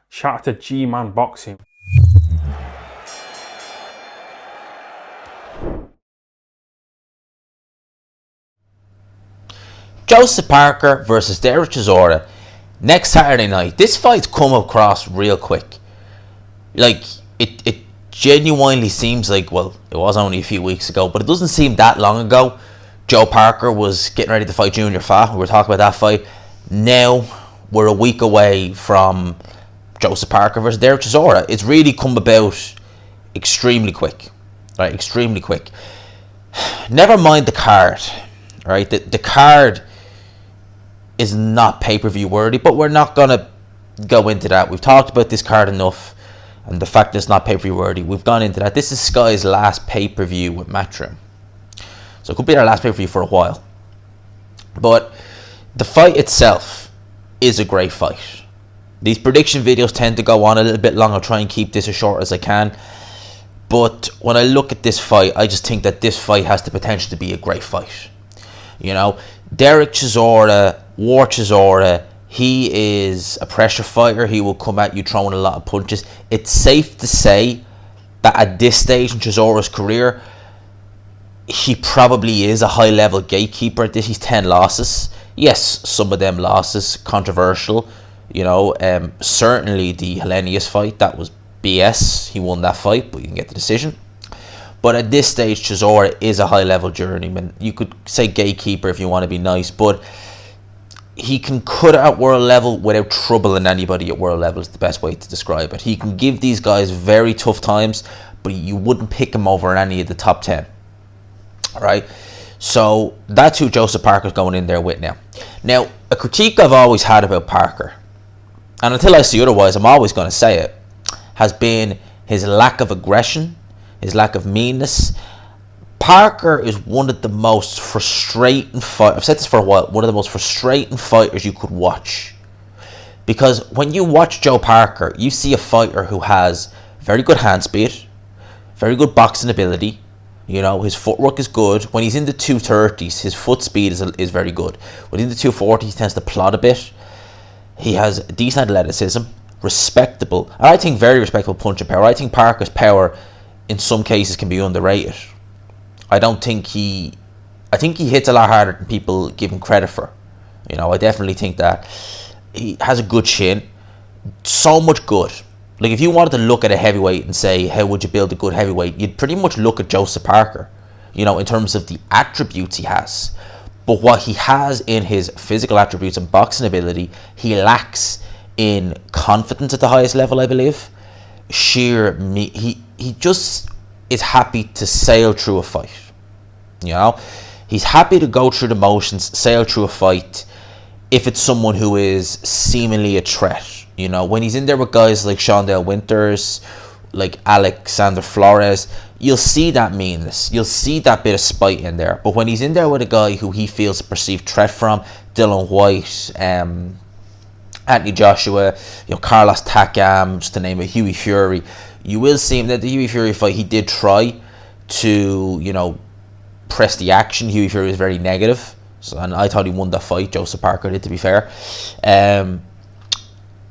Shout out to G-Man Boxing. Joseph Parker versus Dereck Chisora next Saturday night. This fight's come across real quick. Like, it genuinely seems like, well, it was only a few weeks ago, but it doesn't seem that long ago. Joe Parker was getting ready to fight Junior Fa. We were talking about that fight. Now we're a week away from Joseph Parker versus Dereck Chisora. It's really come about extremely quick. Right, extremely quick. Never mind the card. Right, the card is not pay-per-view worthy, but we're not going to go into that. We've talked about this card enough, and the fact that it's not pay-per-view worthy, we've gone into that. This is Sky's last pay-per-view with Matchroom, so it could be their last pay-per-view for a while. But the fight itself is a great fight. These prediction videos tend to go on a little bit long. I'll try and keep this as short as I can. But when I look at this fight, I just think that this fight has the potential to be a great fight. You know, Dereck Chisora, War Chisora, he is a pressure fighter. He will come at you throwing a lot of punches. It's safe to say that at this stage in Chisora's career, he probably is a high-level gatekeeper at this. He's 10 losses. Yes, some of them losses, controversial. You know, certainly the Hellenius fight, that was BS. He won that fight, but you can get the decision. But at this stage, Chisora is a high-level journeyman. You could say gatekeeper if you want to be nice, but he can cut at world level without troubling anybody at world level is the best way to describe it. He can give these guys very tough times, but you wouldn't pick him over any of the top 10. All right? So that's who Joseph Parker's going in there with now. Now, a critique I've always had about Parker, and until I see otherwise, I'm always going to say it, has been his lack of aggression, his lack of meanness. Parker is one of the most frustrating fighters. I've said this for a while. One of the most frustrating fighters you could watch. Because when you watch Joe Parker, you see a fighter who has very good hand speed, very good boxing ability. You know, his footwork is good. When he's in the 230s, his foot speed is very good. When he's in the 240s, he tends to plod a bit. He has decent athleticism, respectable, and I think very respectable punching power. I think Parker's power in some cases can be underrated. I think he hits a lot harder than people give him credit for. You know, I definitely think that. He has a good chin. So much good. Like, if you wanted to look at a heavyweight and say, how would you build a good heavyweight? You'd pretty much look at Joseph Parker, you know, in terms of the attributes he has. But what he has in his physical attributes and boxing ability, he lacks in confidence at the highest level, I believe. He just is happy to sail through a fight. You know, he's happy to go through the motions, sail through a fight if it's someone who is seemingly a threat. You know, when he's in there with guys like Shondell Winters, like Alexander Flores, you'll see that meanness, you'll see that bit of spite in there. But when he's in there with a guy who he feels a perceived threat from, Dylan White, Anthony Joshua, you know, Carlos Takam, just to name it, Hughie Fury, you will see him that the Hughie Fury fight, he did try to, you know, press the action. Hughie Fury was very negative, and I thought he won that fight. Joseph Parker did, to be fair.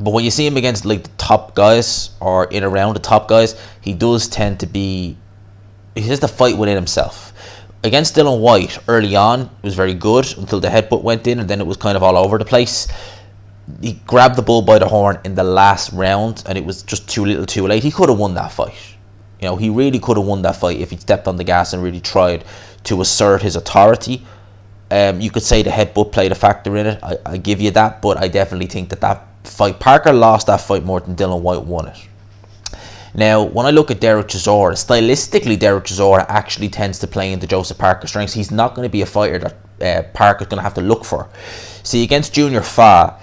But when you see him against like the top guys or in around the top guys, he does tend to be, he has the fight within himself. Against Dylan White early on, it was very good until the headbutt went in, and then it was kind of all over the place. He grabbed the bull by the horn in the last round, and it was just too little too late. He could have won that fight. You know, he really could have won that fight if he stepped on the gas and really tried to assert his authority. You could say the headbutt played a factor in it. I give you that, but I definitely think that fight, Parker lost that fight more than Dylan White won it. Now, when I look at Dereck Chisora, stylistically, Dereck Chisora actually tends to play into Joseph Parker's strengths. He's not going to be a fighter that Parker's going to have to look for. See, against Junior Fa,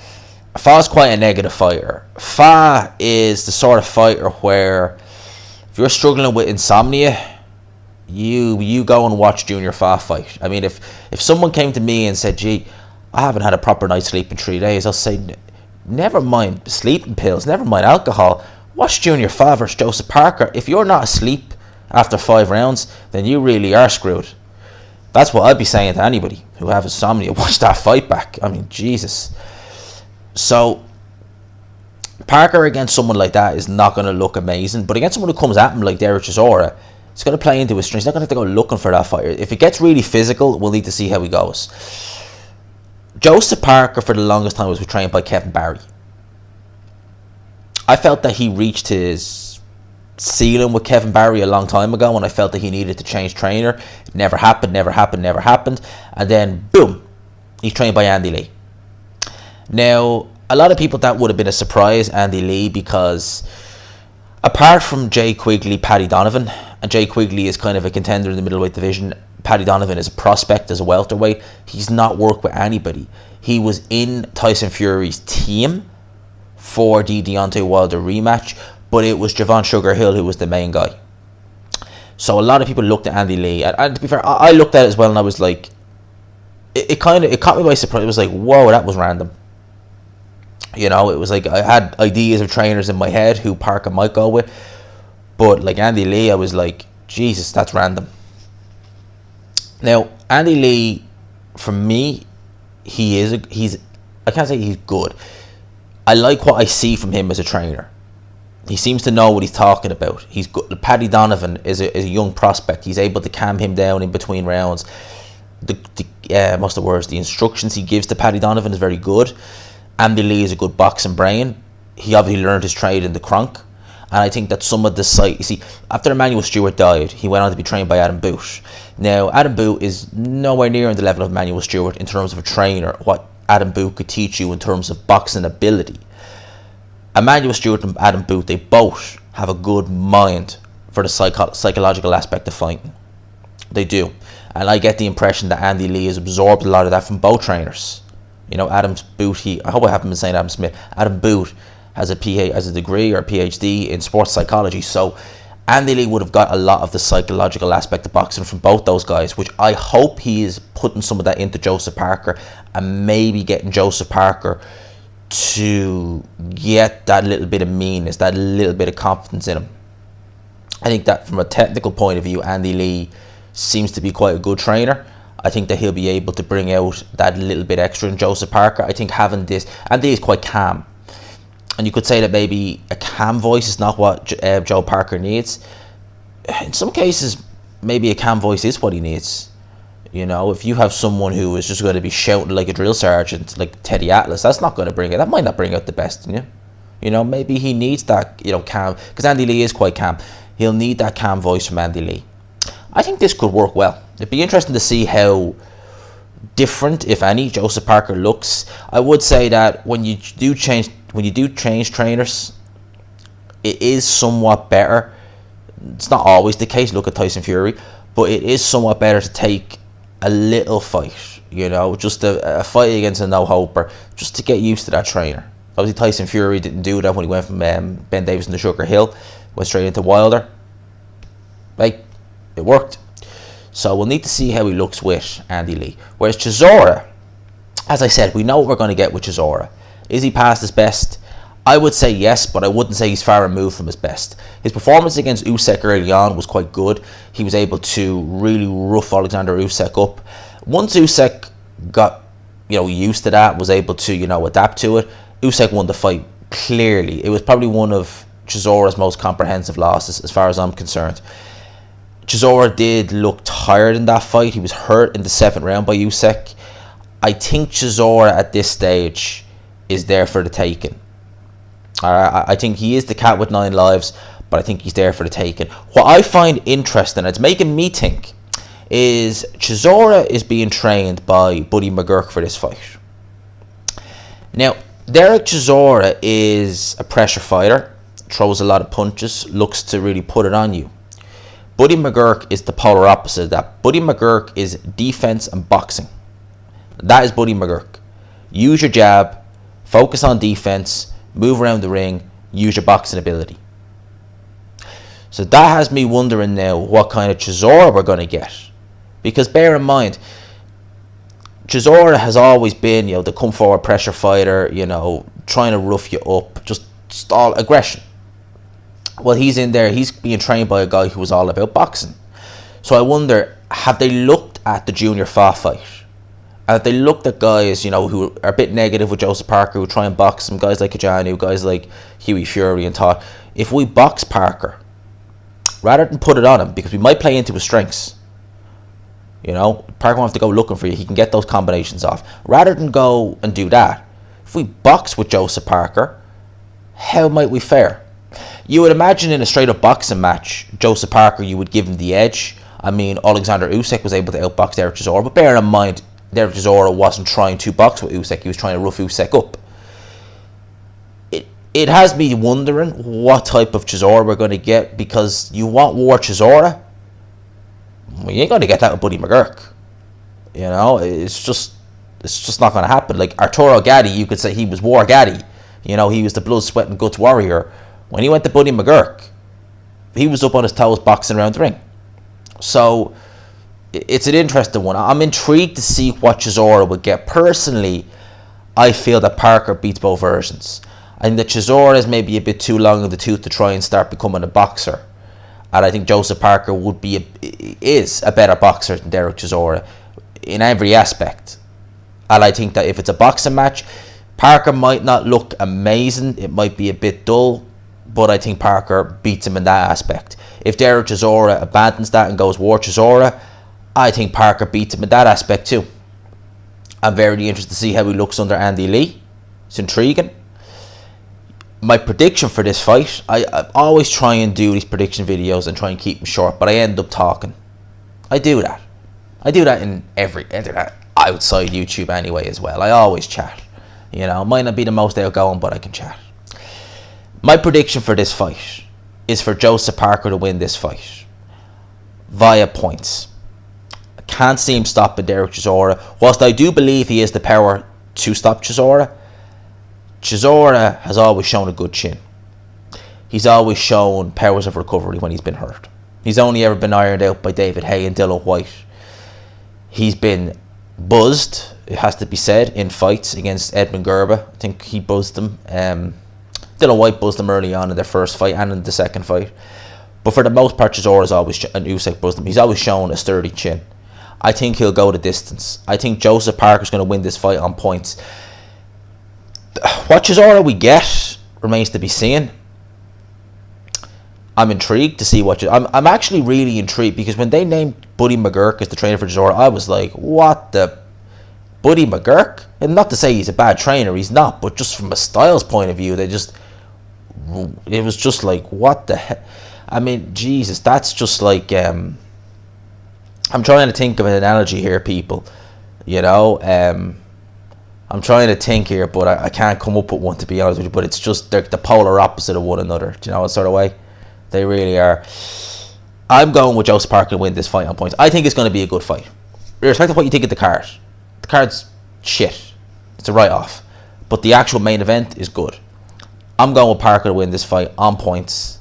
Fa's quite a negative fighter. Fa is the sort of fighter where if you're struggling with insomnia, you go and watch Junior Fa fight. I mean, if someone came to me and said, gee, I haven't had a proper night's sleep in 3 days, I'll say, never mind sleeping pills, never mind alcohol, watch Junior Fa versus Joseph Parker. If you're not asleep after 5 rounds, then you really are screwed. That's what I'd be saying to anybody who have insomnia. Watch that fight back. I mean, Jesus. So Parker against someone like that is not going to look amazing, but against someone who comes at him like Dereck Chisora, it's going to play into his strengths. He's not going to have to go looking for that fight. If it gets really physical, we'll need to see how he goes. Joseph Parker, for the longest time, was trained by Kevin Barry. I felt that he reached his ceiling with Kevin Barry a long time ago, and I felt that he needed to change trainer. It never happened. And then, boom, he's trained by Andy Lee. Now, a lot of people, that would have been a surprise, Andy Lee, because apart from Jay Quigley, Paddy Donovan, and Jay Quigley is kind of a contender in the middleweight division, Paddy Donovan is a prospect as a welterweight. He's not worked with anybody. He was in Tyson Fury's team for the Deontay Wilder rematch, but it was Javon Sugar Hill who was the main guy. So a lot of people looked at Andy Lee, and to be fair, I looked at it as well, and I was like, it caught me by surprise. It was like, whoa, that was random. You know, it was like I had ideas of trainers in my head who Parker might go with, but like Andy Lee, I was like, Jesus, that's random. Now, Andy Lee, for me, he's I can't say he's good. I like what I see from him as a trainer. He seems to know what he's talking about. He's good. Paddy Donovan is a young prospect. He's able to calm him down in between rounds. The instructions he gives to Paddy Donovan is very good. Andy Lee is a good boxing brain. He obviously learned his trade in the Kronk. And I think that some of the sight, you see, after Emmanuel Stewart died, he went on to be trained by Adam Boot. Now, Adam Boot is nowhere near on the level of Emmanuel Stewart in terms of a trainer, what Adam Boot could teach you in terms of boxing ability. Emmanuel Stewart and Adam Boot, they both have a good mind for the psychological aspect of fighting. They do. And I get the impression that Andy Lee has absorbed a lot of that from both trainers. You know, Adam Boot, I hope I haven't been saying Adam Smith. Adam Boot has a degree or a PhD in sports psychology. So Andy Lee would have got a lot of the psychological aspect of boxing from both those guys, which I hope he is putting some of that into Joseph Parker, and maybe getting Joseph Parker to get that little bit of meanness, that little bit of confidence in him. I think that from a technical point of view, Andy Lee seems to be quite a good trainer. I think that he'll be able to bring out that little bit extra in Joseph Parker. I think having this, Andy Lee is quite calm. And you could say that maybe a calm voice is not what Joe Parker needs. In some cases, maybe a calm voice is what he needs. You know, if you have someone who is just going to be shouting like a drill sergeant, like Teddy Atlas, that's not going to bring it. That might not bring out the best in you. You know, maybe he needs that, you know, calm. Because Andy Lee is quite calm. He'll need that calm voice from Andy Lee. I think this could work well. It'd be interesting to see how different, if any, Joseph Parker looks. I would say that when you do change trainers, it is somewhat better. It's not always the case. Look at Tyson Fury, but it is somewhat better to take a little fight. You know, just a fight against a no-hoper, just to get used to that trainer. Obviously, Tyson Fury didn't do that when he went from Ben Davison to Sugar Hill, went straight into Wilder. Like, it worked. So we'll need to see how he looks with Andy Lee. Whereas Chisora, as I said, we know what we're going to get with Chisora. Is he past his best? I would say yes, but I wouldn't say he's far removed from his best. His performance against Usyk early on was quite good. He was able to really rough Alexander Usyk up. Once Usyk got, used to that, was able to, adapt to it, Usyk won the fight clearly. It was probably one of Chisora's most comprehensive losses, as far as I'm concerned. Chisora did look tired in that fight. He was hurt in the 7th round by Usyk. I think Chisora at this stage is there for the taking. I think he is the cat with 9 lives, but I think he's there for the taking. What I find interesting, it's making me think, is Chisora is being trained by Buddy McGurk for this fight. Now, Dereck Chisora is a pressure fighter, throws a lot of punches, looks to really put it on you. Buddy McGurk is the polar opposite of that. Buddy McGurk is defense and boxing. That is Buddy McGurk. Use your jab, focus on defense, move around the ring, use your boxing ability. So that has me wondering now what kind of Chisora we're going to get. Because bear in mind, Chisora has always been, the come forward pressure fighter, trying to rough you up, just stall aggression. Well, he's in there, he's being trained by a guy who was all about boxing. So I wonder, have they looked at the Junior Fa fight? And if they looked at guys, you know, who are a bit negative with Joseph Parker, who try and box him, guys like Kajanu, guys like Hughie Fury, and thought, if we box Parker, rather than put it on him, because we might play into his strengths, you know, Parker won't have to go looking for you, he can get those combinations off. Rather than go and do that, if we box with Joseph Parker, how might we fare? You would imagine in a straight up boxing match, Joseph Parker, you would give him the edge. I mean, Alexander Usyk was able to outbox Dereck Chisora, but bear in mind, Dereck Chisora wasn't trying to box with Usyk, he was trying to rough Usyk up. It has me wondering what type of Chisora we're going to get, because you want War Chisora, well, you ain't going to get that with Buddy McGurk. You know, it's just not going to happen. Like Arturo Gatti, you could say he was War Gatti. You know, he was the blood, sweat and guts warrior. When he went to Buddy McGurk, he was up on his toes boxing around the ring. So it's an interesting one. I'm intrigued to see what Chisora would get. Personally, I feel that Parker beats both versions. I think that Chisora is maybe a bit too long in the tooth to try and start becoming a boxer. And I think Joseph Parker is a better boxer than Dereck Chisora in every aspect. And I think that if it's a boxing match, Parker might not look amazing. It might be a bit dull. But I think Parker beats him in that aspect. If Dereck Chisora abandons that and goes War Chisora, I think Parker beats him in that aspect too. I'm very interested to see how he looks under Andy Lee. It's intriguing. My prediction for this fight, I always try and do these prediction videos and try and keep them short, but I end up talking. I do that. I do that in every internet, outside YouTube anyway as well. I always chat. You know, might not be the most outgoing, but I can chat. My prediction for this fight is for Joseph Parker to win this fight via points. I can't see him stopping Dereck Chisora. Whilst I do believe he has the power to stop Chisora, Chisora has always shown a good chin. He's always shown powers of recovery when he's been hurt. He's only ever been ironed out by David Haye and Dillian Whyte. He's been buzzed, it has to be said, in fights against Edmund Gerber. I think he buzzed him. Dillian Whyte buzzed him early on in their first fight and in the second fight. But for the most part, Chisora's always, and Usyk buzzed him, he's always shown a sturdy chin. I think he'll go the distance. I think Joseph Parker's going to win this fight on points. What Chisora we get remains to be seen. I'm intrigued to see what I'm actually really intrigued, because when they named Buddy McGurk as the trainer for Chisora, I was like, what the Buddy McGurk? And not to say he's a bad trainer, he's not, but just from a styles point of view, it was just like, what the heck? I mean, Jesus, that's just like, I'm trying to think of an analogy here, people. You know, I'm trying to think here, but I can't come up with one, to be honest with you. But it's just, they're the polar opposite of one another. Do you know what sort of way? They really are. I'm going with Joseph Parker to win this fight on points. I think it's going to be a good fight. Irrespective of what you think of the card. The card's shit. It's a write-off. But the actual main event is good. I'm going with Parker to win this fight on points.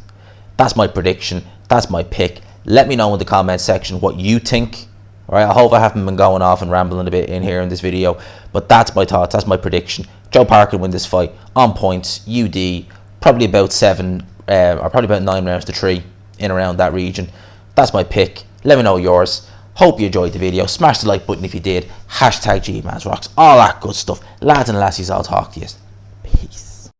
That's my prediction. That's my pick. Let me know in the comment section what you think. Alright, I hope I haven't been going off and rambling a bit in here in this video. But that's my thoughts. That's my prediction. Joe Parker will win this fight on points. UD. Probably about 7 or probably about 9 rounds to 3. In around that region. That's my pick. Let me know yours. Hope you enjoyed the video. Smash the like button if you did. Hashtag GMansRocks. All that good stuff. Lads and lassies, I'll talk to you. Peace.